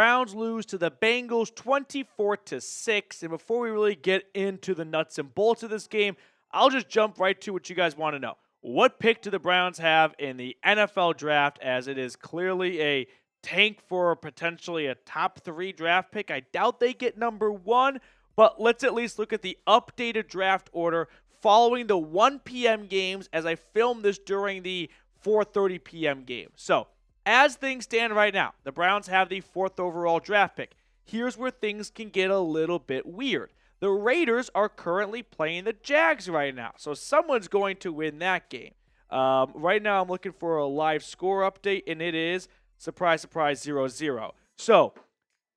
Browns lose to the Bengals 24-6. And before we really get into the nuts and bolts of this game, I'll just jump right to what you guys want to know. What pick do the Browns have in the NFL draft, as it is clearly a tank for potentially a top 3 draft pick? I doubt they get number 1, but let's at least look at the updated draft order following the 1 p.m. games, as I filmed this during the 4:30 p.m. game. So, as things stand right now, the Browns have the 4th overall draft pick. Here's where things can get a little bit weird. The Raiders are currently playing the Jags right now, so someone's going to win that game. Right now, I'm looking for a live score update, and it is, surprise, surprise, 0-0. So,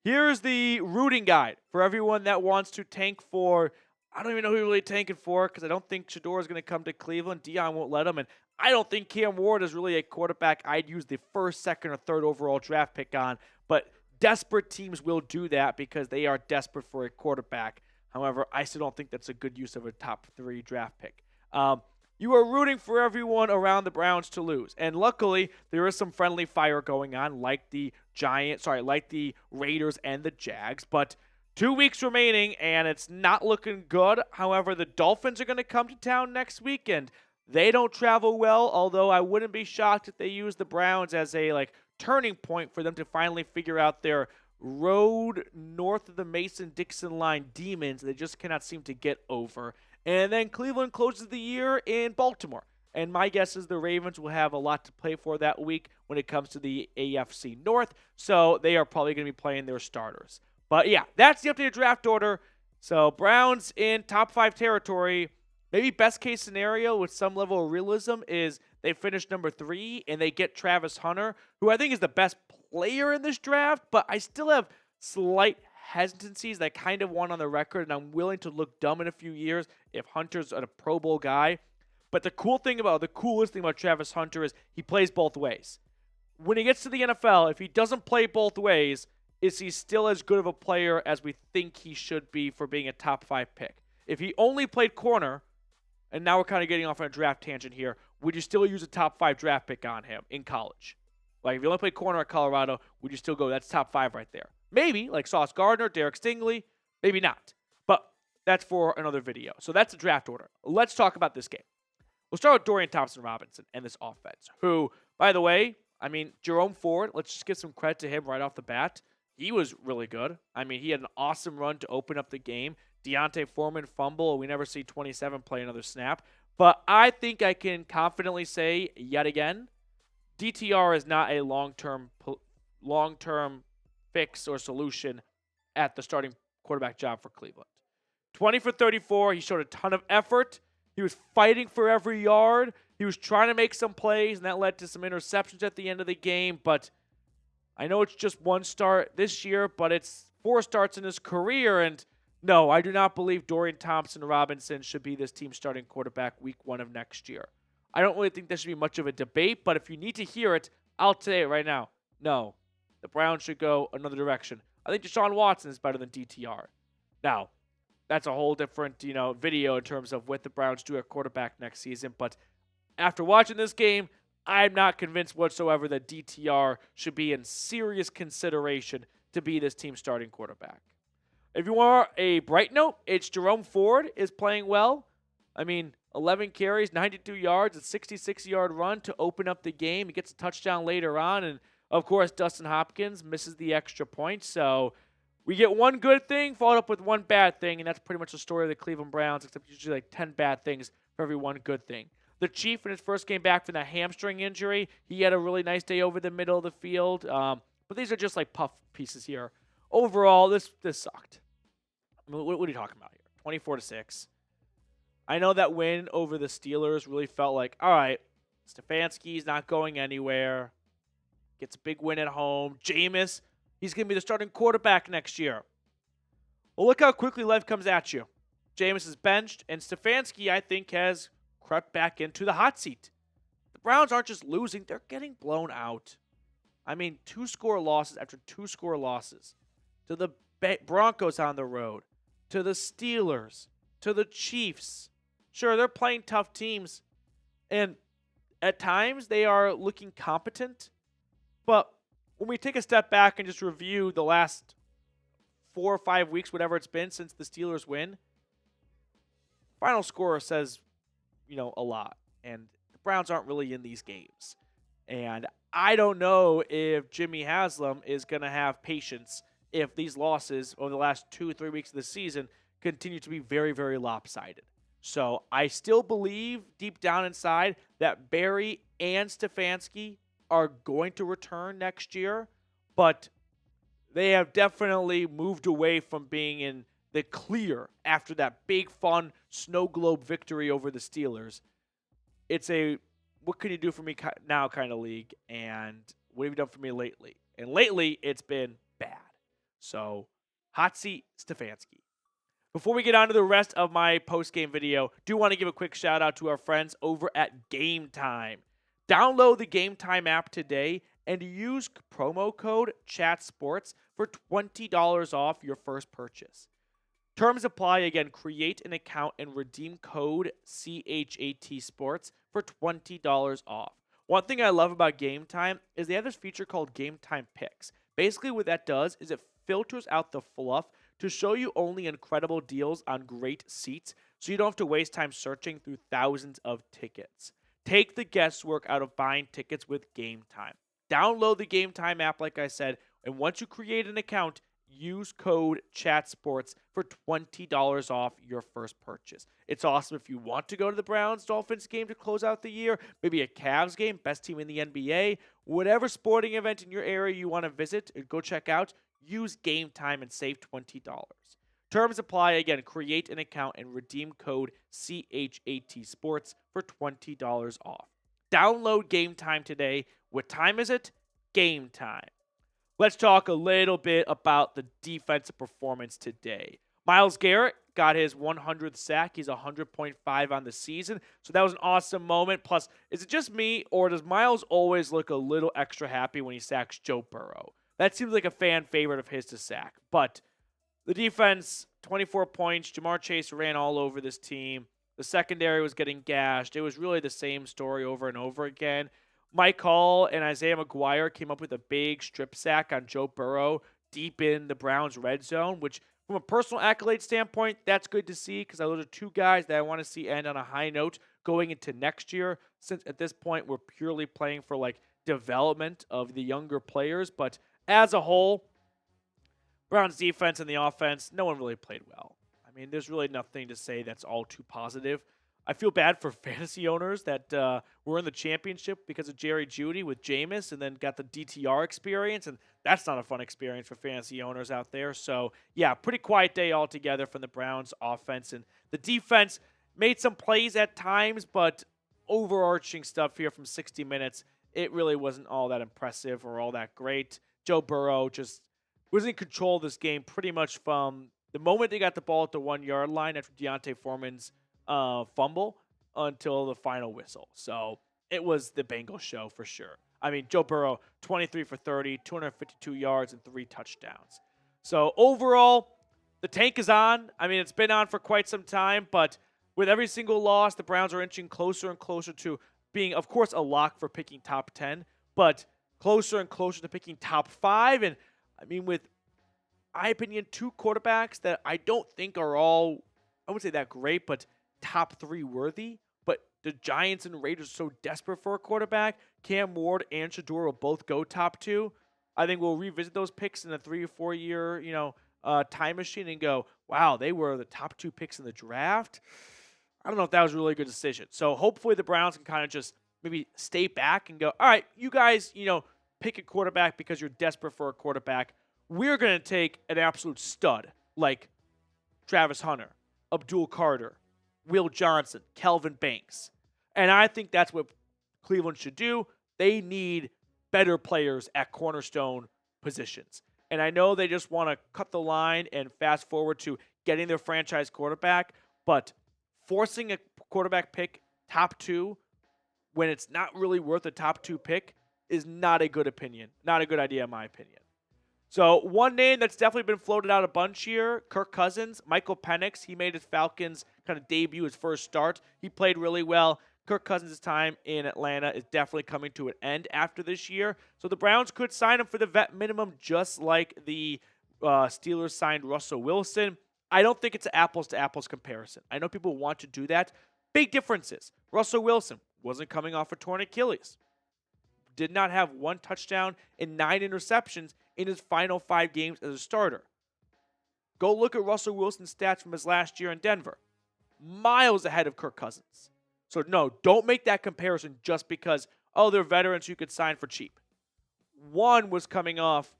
here's the rooting guide for everyone that wants to tank for, I don't even know who you're really tanking for, because I don't think Shador is going to come to Cleveland. Dion won't let him, and I don't think Cam Ward is really a quarterback I'd use the 1st, 2nd, or 3rd overall draft pick on, but desperate teams will do that because they are desperate for a quarterback. However, I still don't think that's a good use of a top 3 draft pick. You are rooting for everyone around the Browns to lose. And luckily, there is some friendly fire going on, like the Raiders and the Jags. But 2 weeks remaining, and it's not looking good. However, the Dolphins are going to come to town next weekend. They don't travel well, although I wouldn't be shocked if they use the Browns as a turning point for them to finally figure out their road north of the Mason-Dixon line demons they just cannot seem to get over. And then Cleveland closes the year in Baltimore. And my guess is the Ravens will have a lot to play for that week when it comes to the AFC North. So they are probably going to be playing their starters. But yeah, that's the updated draft order. So Browns in top 5 territory. Maybe best case scenario with some level of realism is they finish number 3 and they get Travis Hunter, who I think is the best player in this draft, but I still have slight hesitancies that I kind of want on the record, and I'm willing to look dumb in a few years if Hunter's a Pro Bowl guy. But the coolest thing about Travis Hunter is he plays both ways. When he gets to the NFL, if he doesn't play both ways, is he still as good of a player as we think he should be for being a top 5 pick? If he only played corner, and now we're kind of getting off on a draft tangent here, would you still use a top 5 draft pick on him in college? Like, if you only played corner at Colorado, would you still go, that's top 5 right there? Maybe, like Sauce Gardner, Derek Stingley, maybe not. But that's for another video. So that's the draft order. Let's talk about this game. We'll start with Dorian Thompson-Robinson and this offense, who, by the way, Jerome Ford, let's just give some credit to him right off the bat. He was really good. He had an awesome run to open up the game. Deontay Foreman fumble. We never see 27 play another snap. But I think I can confidently say, yet again, DTR is not a long-term fix or solution at the starting quarterback job for Cleveland. 20 for 34. He showed a ton of effort. He was fighting for every yard. He was trying to make some plays, and that led to some interceptions at the end of the game. But I know it's just 1 start this year, but it's 4 starts in his career. And no, I do not believe Dorian Thompson-Robinson should be this team's starting quarterback week 1 of next year. I don't really think there should be much of a debate, but if you need to hear it, I'll say it right now. No, the Browns should go another direction. I think Deshaun Watson is better than DTR. Now, that's a whole different, video in terms of what the Browns do at quarterback next season. But after watching this game, I'm not convinced whatsoever that DTR should be in serious consideration to be this team's starting quarterback. If you want a bright note, it's Jerome Ford is playing well. 11 carries, 92 yards, a 66-yard run to open up the game. He gets a touchdown later on. And, of course, Dustin Hopkins misses the extra point. So we get 1 good thing followed up with 1 bad thing, and that's pretty much the story of the Cleveland Browns, except usually 10 bad things for every 1 good thing. The Chief, in his first game back from that hamstring injury, he had a really nice day over the middle of the field. But these are just puff pieces here. Overall, this sucked. What are you talking about here? 24-6. I know that win over the Steelers really felt like, all right, Stefanski's not going anywhere. Gets a big win at home. Jameis, he's going to be the starting quarterback next year. Well, look how quickly life comes at you. Jameis is benched, and Stefanski, I think, has crept back into the hot seat. The Browns aren't just losing, they're getting blown out. 2-score losses after 2-score losses. To the Broncos on the road. To the Steelers. To the Chiefs. Sure, they're playing tough teams, and at times they are looking competent, but when we take a step back and just review the last 4 or 5 weeks, whatever it's been since the Steelers win, final score says, a lot. And the Browns aren't really in these games. And I don't know if Jimmy Haslam is going to have patience if these losses over the last 2 or 3 weeks of the season continue to be very, very lopsided. So I still believe deep down inside that Barry and Stefanski are going to return next year, but they have definitely moved away from being in the clear after that big, fun snow globe victory over the Steelers. It's a what can you do for me now kind of league, and what have you done for me lately? And lately, it's been bad. So, hot seat Stefanski. Before we get on to the rest of my post-game video, do want to give a quick shout out to our friends over at GameTime. Download the GameTime app today and use promo code CHATSPORTS for $20 off your first purchase. Terms apply. Again, create an account and redeem code CHAT Sports for $20 off. One thing I love about GameTime is they have this feature called GameTime Picks. Basically, what that does is it filters out the fluff to show you only incredible deals on great seats, so you don't have to waste time searching through thousands of tickets. Take the guesswork out of buying tickets with GameTime. Download the GameTime app, like I said, and once you create an account, use code CHATSPORTS for $20 off your first purchase. It's awesome if you want to go to the Browns-Dolphins game to close out the year, maybe a Cavs game, best team in the NBA, whatever sporting event in your area you want to visit and go check out, use GameTime and save $20. Terms apply. Again, create an account and redeem code CHAT Sports for $20 off. Download GameTime today. What time is it? Game time. Let's talk a little bit about the defensive performance today. Myles Garrett got his 100th sack. He's 100.5 on the season. So that was an awesome moment. Plus, is it just me, or does Myles always look a little extra happy when he sacks Joe Burrow? That seems like a fan favorite of his to sack. But the defense, 24 points. Jamar Chase ran all over this team. The secondary was getting gashed. It was really the same story over and over again. Mike Hall and Isaiah McGuire came up with a big strip sack on Joe Burrow deep in the Browns' red zone, which from a personal accolade standpoint, that's good to see because those are two guys that I want to see end on a high note going into next year, since at this point we're purely playing for like development of the younger players. But as a whole, Browns defense and the offense, no one really played well. I mean, there's really nothing to say that's all too positive. I feel bad for fantasy owners that were in the championship because of Jerry Jeudy with Jameis and then got the DTR experience, and that's not a fun experience for fantasy owners out there. So, yeah, pretty quiet day altogether from the Browns offense. And the defense made some plays at times, but overarching stuff here from 60 minutes, it really wasn't all that impressive or all that great. Joe Burrow just was in control of this game pretty much from the moment they got the ball at the 1-yard line after Deontay Foreman's fumble until the final whistle. So it was the Bengals show for sure. I mean, Joe Burrow, 23 for 30, 252 yards, and 3 touchdowns. So overall, the tank is on. I mean, it's been on for quite some time, but with every single loss, the Browns are inching closer and closer to being, of course, a lock for picking top 10, but closer and closer to picking top 5. And I mean, with my opinion, 2 quarterbacks that I don't think are all, I wouldn't say that great, but top 3 worthy. But the Giants and Raiders are so desperate for a quarterback. Cam Ward and Shador will both go top 2. I think we'll revisit those picks in a 3 or 4 year, time machine and go, wow, they were the top 2 picks in the draft. I don't know if that was a really good decision. So hopefully the Browns can kind of just maybe stay back and go, all right, you guys, pick a quarterback because you're desperate for a quarterback. We're going to take an absolute stud like Travis Hunter, Abdul Carter, Will Johnson, Kelvin Banks. And I think that's what Cleveland should do. They need better players at cornerstone positions. And I know they just want to cut the line and fast forward to getting their franchise quarterback, but forcing a quarterback pick top 2 when it's not really worth a top 2 pick is not a good opinion. Not a good idea in my opinion. So one name that's definitely been floated out a bunch here, Kirk Cousins, Michael Penix. He made his Falcons kind of debut, his first start. He played really well. Kirk Cousins' time in Atlanta is definitely coming to an end after this year. So the Browns could sign him for the vet minimum, just like the Steelers signed Russell Wilson. I don't think it's an apples-to-apples comparison. I know people want to do that. Big differences. Russell Wilson wasn't coming off a torn Achilles. Did not have 1 touchdown and 9 interceptions in his final 5 games as a starter. Go look at Russell Wilson's stats from his last year in Denver. Miles ahead of Kirk Cousins. So no, don't make that comparison just because, oh, they're veterans you could sign for cheap. One was coming off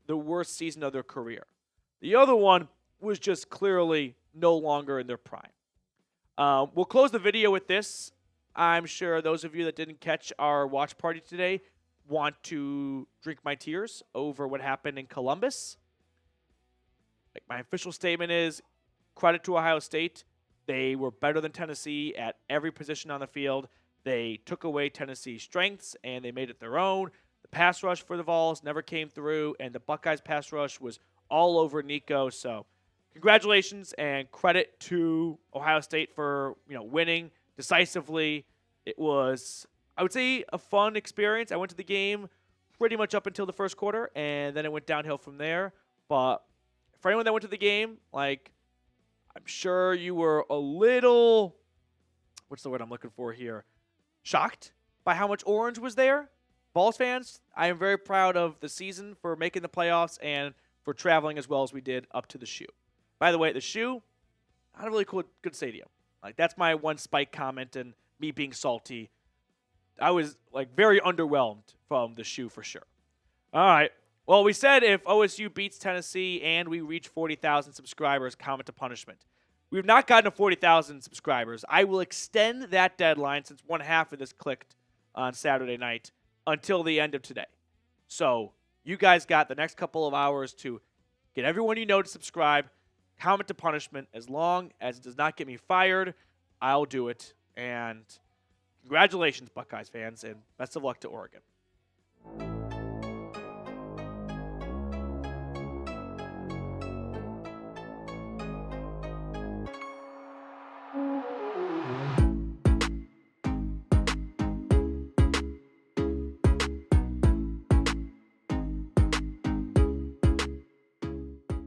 the worst season of their career. The other one was just clearly no longer in their prime. We'll close the video with this. I'm sure those of you that didn't catch our watch party today want to drink my tears over what happened in Columbus. Like, my official statement is credit to Ohio State. They were better than Tennessee at every position on the field. They took away Tennessee's strengths, and they made it their own. The pass rush for the Vols never came through, and the Buckeyes pass rush was all over Nico. So congratulations and credit to Ohio State for winning decisively. It was, I would say, a fun experience. I went to the game pretty much up until the first quarter, and then it went downhill from there. But for anyone that went to the game, I'm sure you were a little, what's the word I'm looking for here? Shocked by how much orange was there. Vols fans, I am very proud of the season for making the playoffs and for traveling as well as we did up to the Shoe. By the way, the Shoe, not a really good stadium. That's my one spike comment and me being salty. I was very underwhelmed from the Shoe for sure. All right. Well, we said if OSU beats Tennessee and we reach 40,000 subscribers, comment to punishment. We've not gotten to 40,000 subscribers. I will extend that deadline, since one half of this clicked on Saturday night, until the end of today. So you guys got the next couple of hours to get everyone you know to subscribe, comment to punishment. As long as it does not get me fired, I'll do it. And congratulations, Buckeyes fans, and best of luck to Oregon.